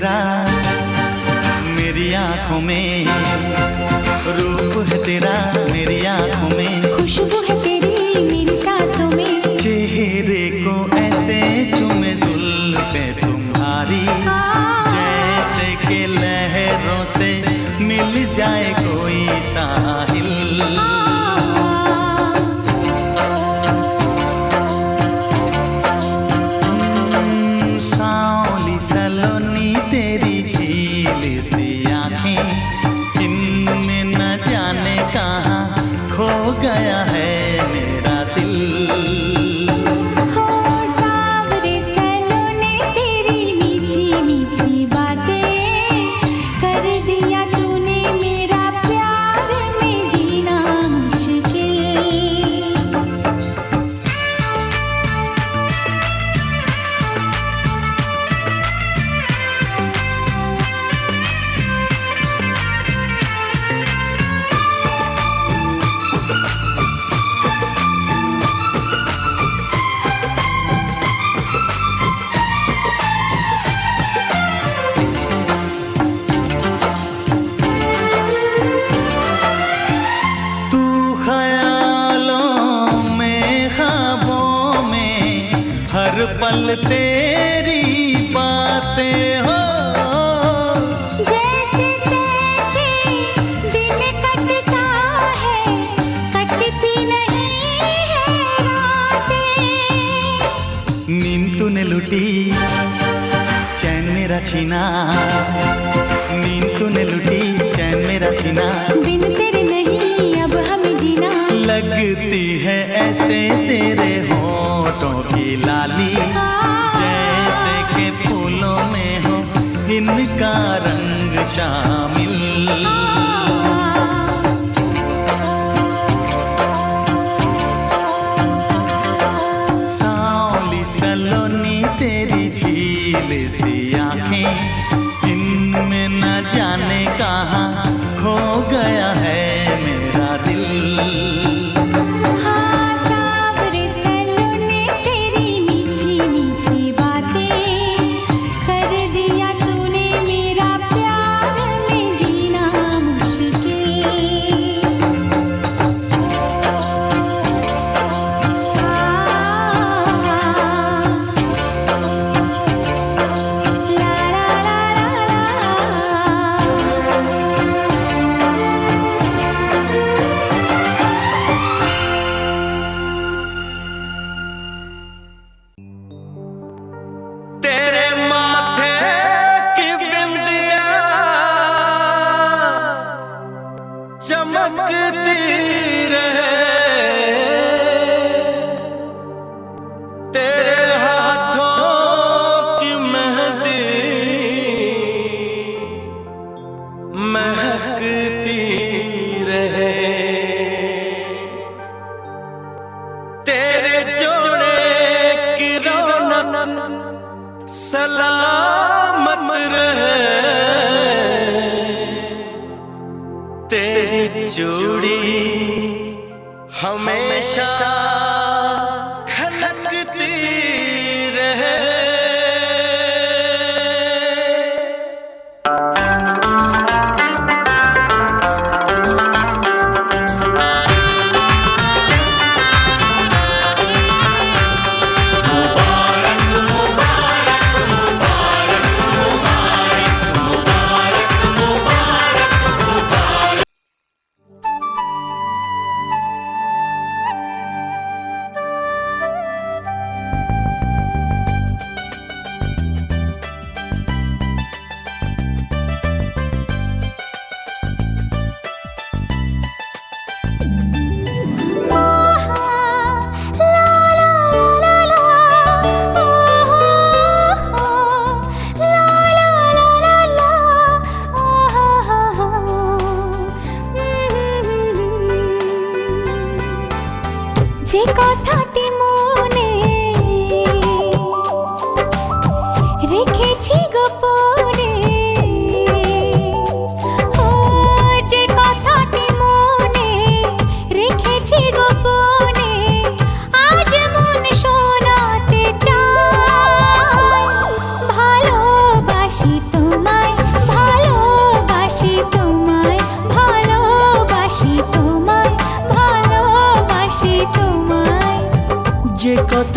तेरा मेरी आंखों में, रूप है तेरा मेरी आंखों में, खुशबू है तेरी मेरी सांसों में, चेहरे को ऐसे चूमे जुल्फे तुम्हारी, जैसे कि लहरों से मिल जाए कोई साहिल। सांवली सलोनी तेरी झील सी आंखें, इनमें न जाने कहाँ खो गया है मेरा दिल। हो सांवरे सलोने तेरी मीठी मीठी बातें, कर दिया तूने मेरा प्यार में जीना मुश्किल। तू ख्यालों में ख्वाबों में हर पल तेरी बातें हो, जैसे तैसे दिन कटता है, कटती नहीं है रातें। नींद तूने लुटी चैन मेरा छीना, नींद तूने लुटी चैन मेरा छीना, बिन तेरे नहीं अब हमें जीना। लगती है ऐसे तेरे होठों की लाली, जैसे कि फूलों में हो इनका रंग शामिल। सांवली सलोनी तेरी झील सी आंखें, इनमें न जाने कहाँ खो गया है मेरा दिल। हाँ सांवरे सलोने तेरी मीठी मीठी बातें, कर दिया तूने मेरा प्यार में जीना मुश्किल। ला ला ला तेरे माथे की बिंदिया चमकती रहे, तेरे हाथों की मेहंदी महकती रहे, तेरे जोड़े की रौनक सलामत रहे, तेरी चूड़ी हमेशा खनकती रहे।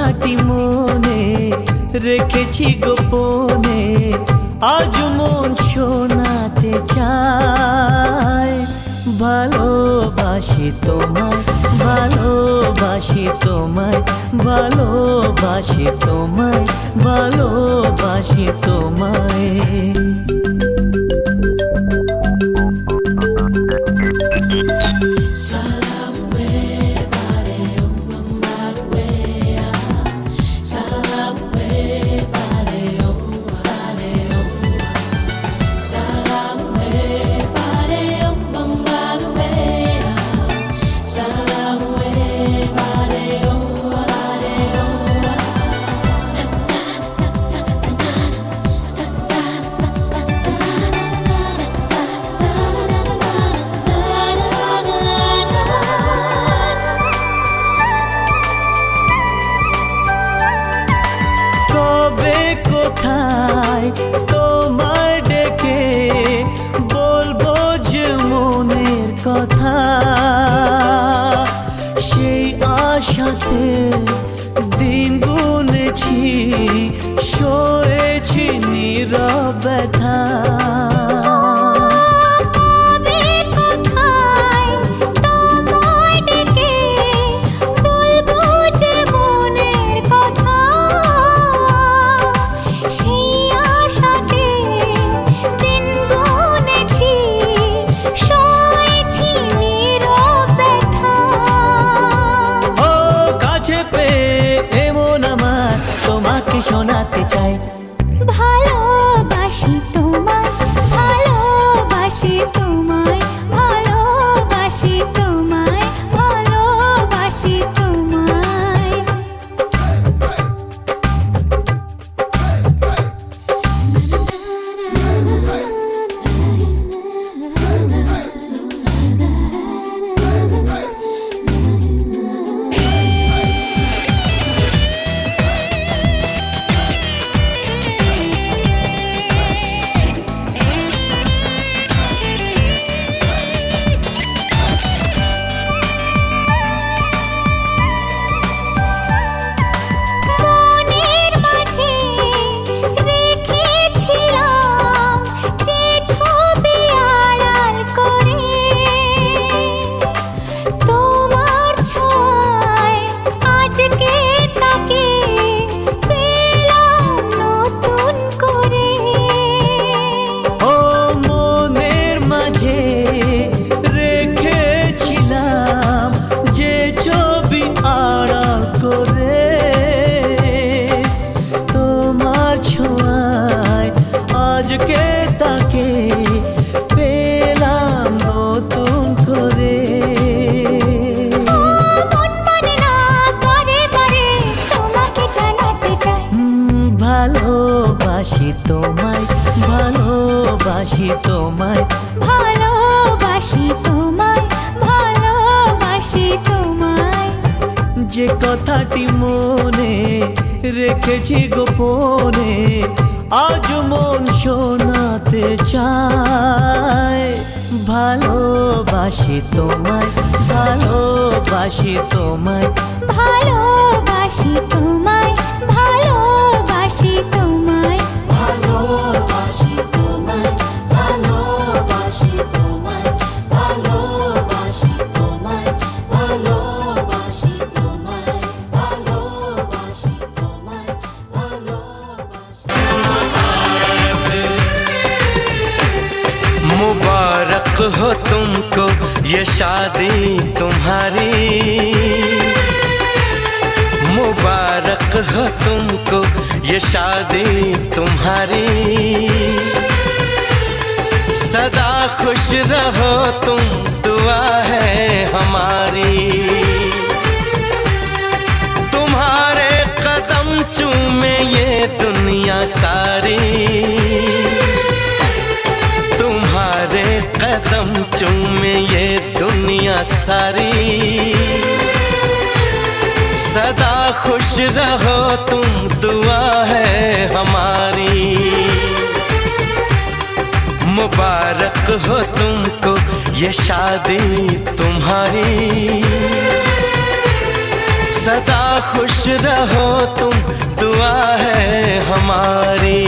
কথাটি মনে রেখেছি গোপনে, আজ মন শোনাতে চায়। ভালোবাসি তোমায়, ভালোবাসি তোমায়, ভালোবাসি তোমায়, ভালোবাসি তোমায়। কোথায় তোমায় ডেকে বলবো যে মনের কথা, সেই আশাতে দিন গুনেছি, সয়েছি নীরব ব্যথা। শোনাতে চাই ভালোবাসি তোমায়, ভালোবাসি তোমায়, ভালোবাসি তোমায়, ভালোবাসি তোমায়। আজকে তাকে পেলাম নতুন করে। মন মানে না করে করে তোমাকে জানাতে চাই ভালোবাসি তোমায়, ভালোবাসি তোমায়, ভালোবাসি তোমায়, ভালোবাসি তোমায়। যে কথাটি মনে রেখেছি গোপনে, আজ মন শোনাতে চায়। ভালোবাসি তোমায়, ভালোবাসি তোমায়, ভালোবাসি তোমায়, ভালোবাসি তোমায়, ভালোবাসি তোমায়, ভালোবাসি তোমায়, ভালোবাসি তোমায়, ভালোবাসি তোমায়, ভালোবাসি তোমায়, ভালোবাসি। मुबारक हो तुमको ये शादी तुम्हारी, मुबारक हो तुमको ये शादी तुम्हारी। सदा खुश रहो तुम, दुआ है हमारी। तुम्हारे कदम चूमे ये दुनिया सारी, तुम्हारे कदम चूमे ये दुनिया सारी। सदा खुश रहो तुम, दुआ है हमारी। मुबारक हो तुमको ये शादी तुम्हारी। सदा खुश रहो तुम, दुआ है हमारी।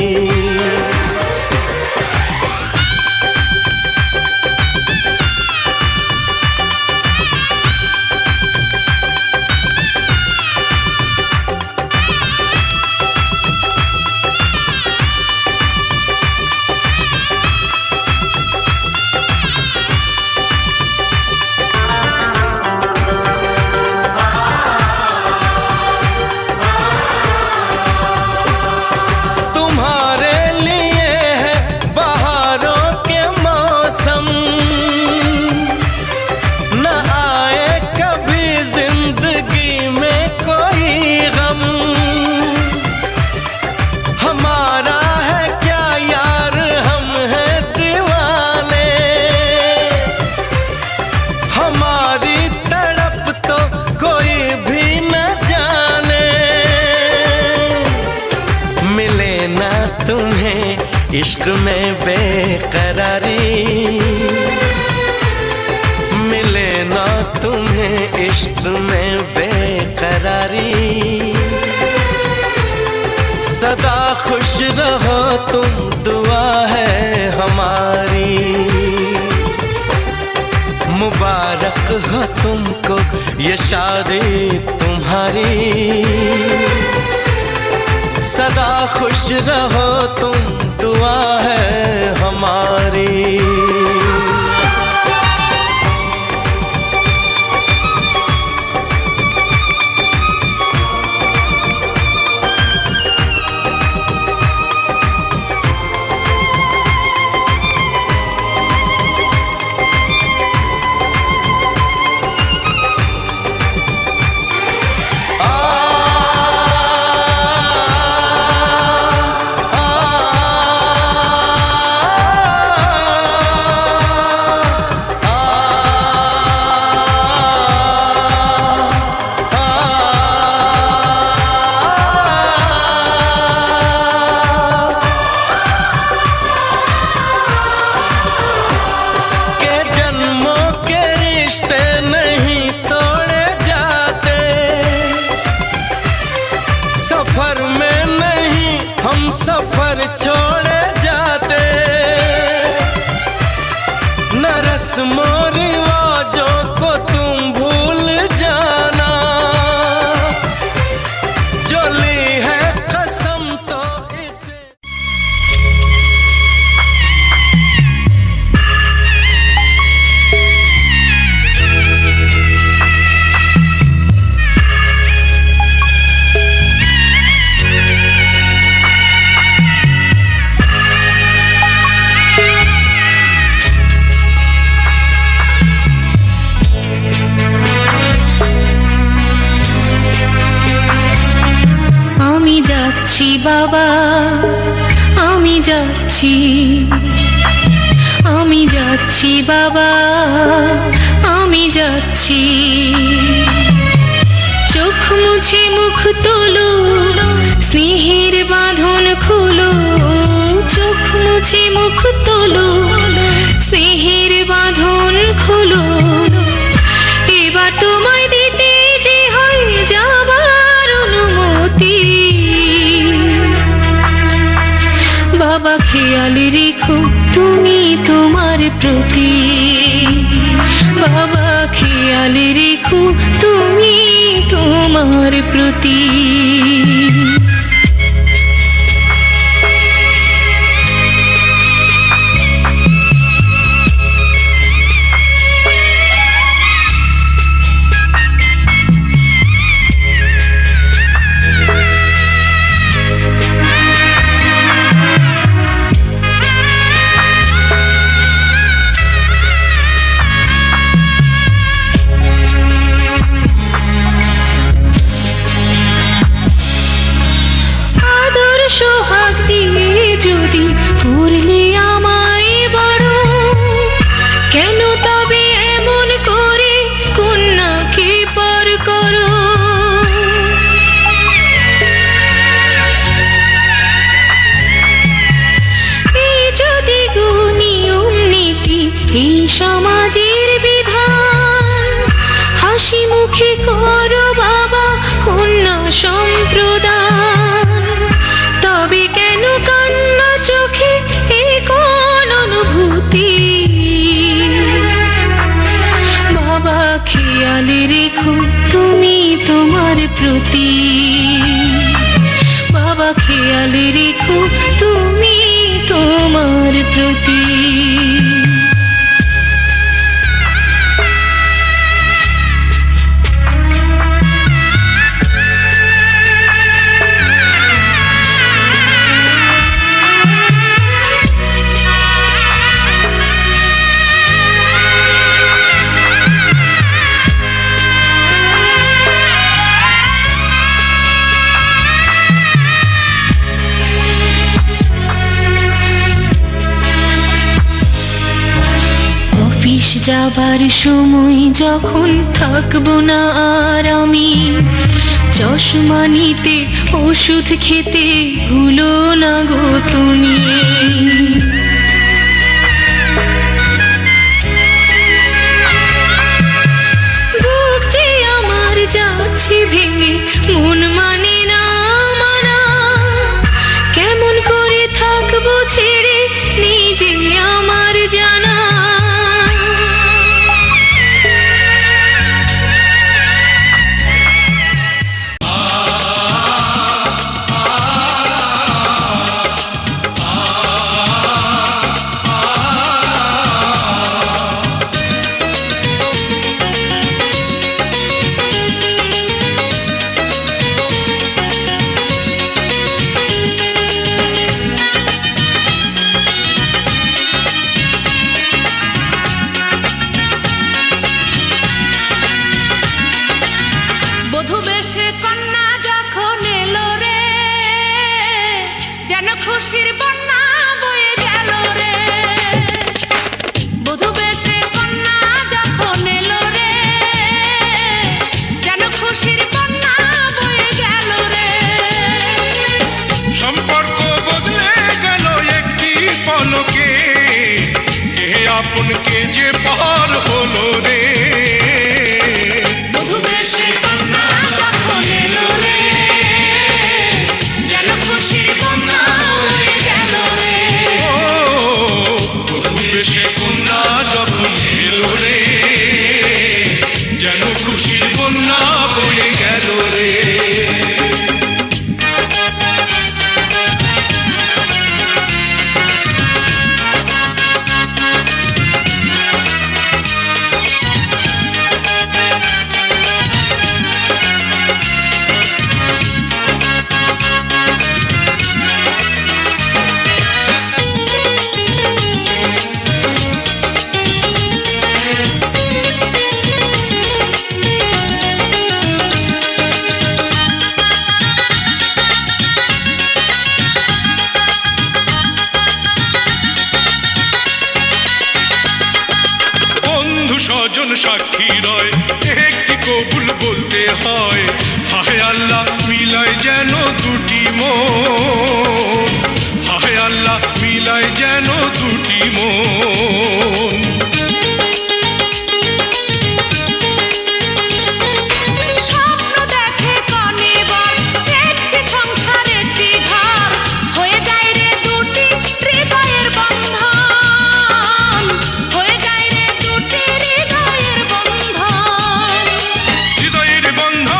इश्क में बेकरारी मिले ना तुम्हें, इश्क में बेकरारी। सदा खुश रहो तुम, दुआ है हमारी। मुबारक हो तुमको ये शादी तुम्हारी। सदा खुश रहो तुम, दुआ है हमारी। सफर छोड़े जाते, न रस्मों रिवाजों को तुम भूल जाना। जो ली है कसम तो इसे যাচ্ছি বাবা, আমি যাচ্ছি, আমি যাচ্ছি বাবা, আমি যাচ্ছি। চোখ মুছে মুখ তোলো, স্নেহের বাঁধন খোলো। চোখ মুছে মুখ তোলো, স্নেহের বাঁধন খোলো। এবার তোমায় দিতে যে হয় যাবার অনুমতি। বাবা খেয়াল রেখো তুমি তোমার প্রতি। বাবা খেয়াল রেখো তুমি তোমার প্রতি। রেখো তুমি তোমার প্রতি বাবা খেয়াল রেখো তুমি তোমার প্রতি অফিস যাবার সময় যখন থাকবো না আর আমি চশমা নিতে ওষুধ খেতে ভুলো না গো তুমি বুক যে আমার যাচ্ছে ভেঙে মন মানে না মানা কেমন করে থাকবো ছেড়ে নিজে আমার জানা খুশির বন্যা বয়ে গেল রে বধূ বেশে কন্যা যখন এলো রে যেন খুশির বন্যা বয়ে গেল রে সম্পর্ক বদলে গেল একটি পলকে কে আপন কে যে পার হলো রে বধূ বেশে কন্যা যখন এলো রে যেন খুশির বন্যা সে কন্যা যখন এলো রে যেন খুশির বন্যা বয়ে গেল রে স্বজন সাক্ষী রয় একটি কবুল বলতে হয় হায় আল্লাহ মিলায় যেন দুটি মন হায় আল্লাহ মিলায় যেন দুটি মন স্বপ্ন দেখে কনে বর একটি সংসার একটি ঘর হয়ে যায় রে দুটি হৃদয়ের বন্ধন হয়ে যায় রে দুটি হৃদয়ের বন্ধন হৃদয়ের বন্ধন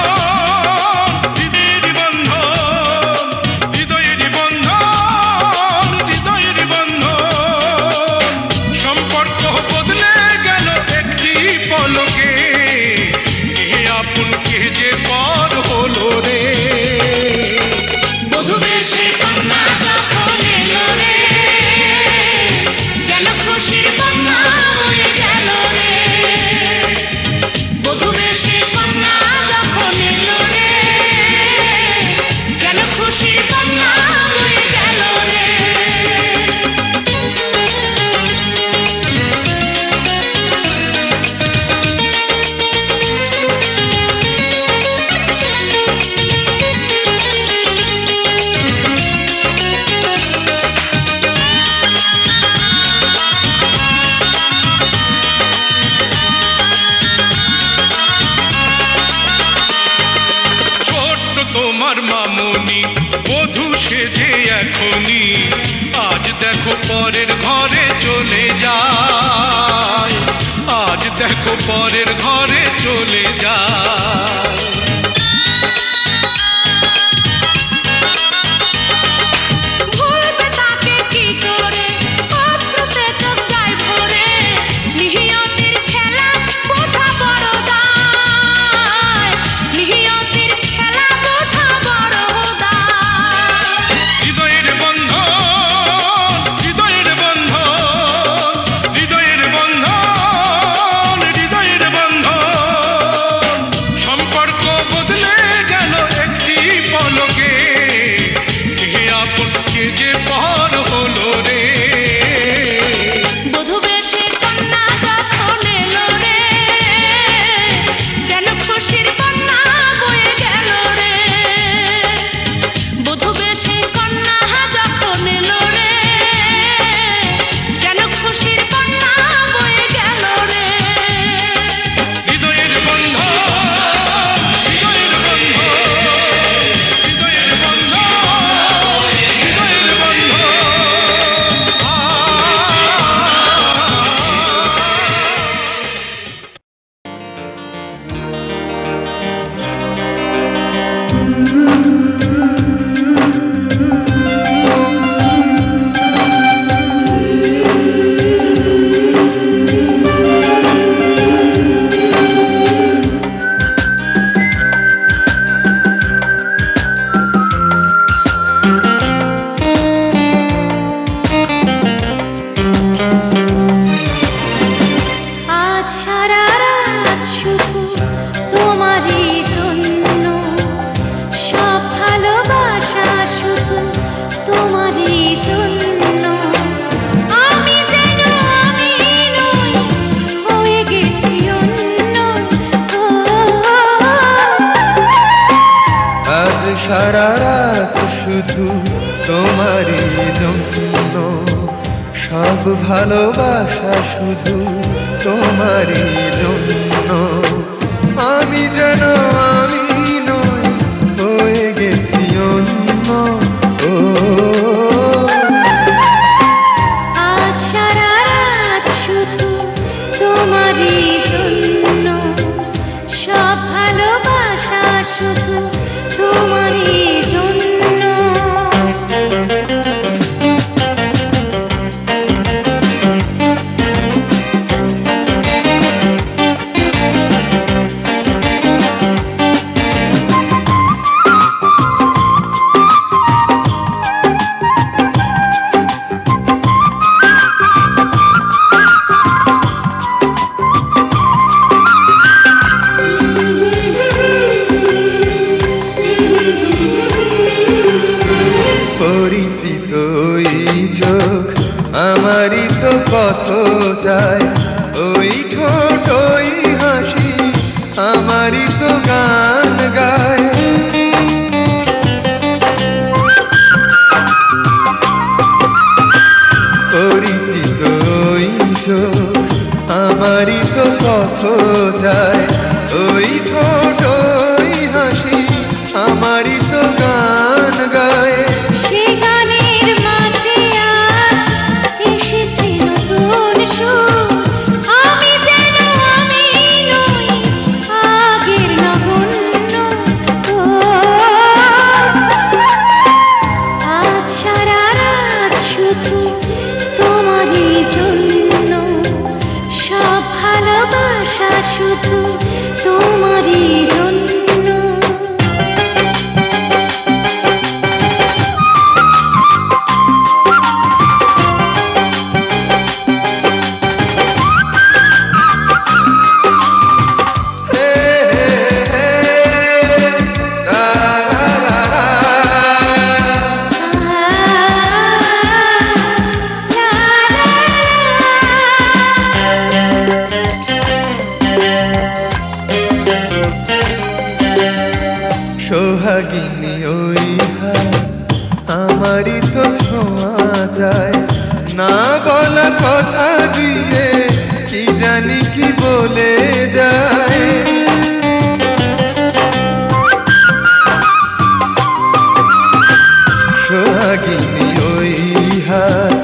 হৃদয়ের বন্ধন হৃদয়ের বন্ধন হৃদয়ের বন্ধন সম্পর্ক বদলে গেল একটি পলকে কে আপন কে যে পার হলো রে বধূ বেশে কন্যা যখন এলো রে যেন খুশির বন্যা বয়ে গেল রে বধূ বেশে কন্যা যখন এলো রে যেন খুশির বন্যা বয়ে গেল রে ছোট্ট তোমার মামনি বধূ সেজে এখনই আজ দেখো পরের ঘরে চলে যায় আজ দেখো পরের ঘরে চলে যায় তোমারই জন্য, সব ভালোবাসা শুধু তোমারই জন্য। আমি যেন আমি নই, হয়ে গেছি অন্য। ও আজ সারা রাত শুধু তোমারই জন্য, সব ভালোবাসা শুধু তোমারই জন্য। পরিচিত ওই চোখ আমারই তো পথ চায়, ওই ঠোঁট ওই হাসি আমারই তো গান গায়। পরিচিত ওই চোখ আমারই তো পথ চায়, ওই ঠোঁট ওই হাসি আমারই তো গান গায়। সে গানের মাঝে আজ এসেছে নতুন সুর, আমি যেন আমি নই, আগের নগণ্য। ও আজ সারা রাত শুধু তোমারই জন্য, সব ভালোবাসা শুধু তোমারই জন্য। হে হে হে, রা রা রা রা। সোহাগিনী ওই হাত আমারই তো ছোঁয়া যায়, না বলা কথা দিয়ে কি জানি কি বলে যায়। সোহাগিনী ওই হাত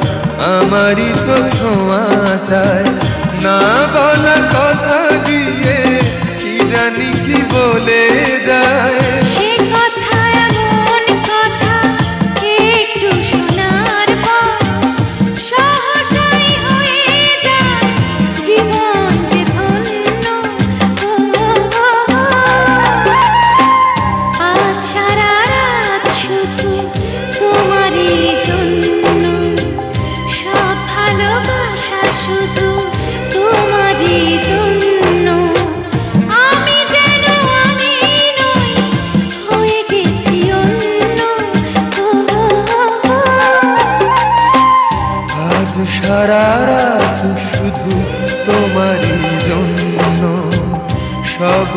আমারই তো ছোঁয়া যায়, না বলা কথা দিয়ে কি জানি কি বলে যায়। সে কথা এমন কথা একটু শোনার পর সহসাই হয়ে যায় জীবন যে ধন্য। আজ সারা রাত শুধু তোমারই জন্য, সব ভালোবাসা শুধু তোমারই জন্য। আমি যেন আমি নই, হয়ে গেছি অন্য। আজ সারা রাত শুধু তোমারই জন্য, সব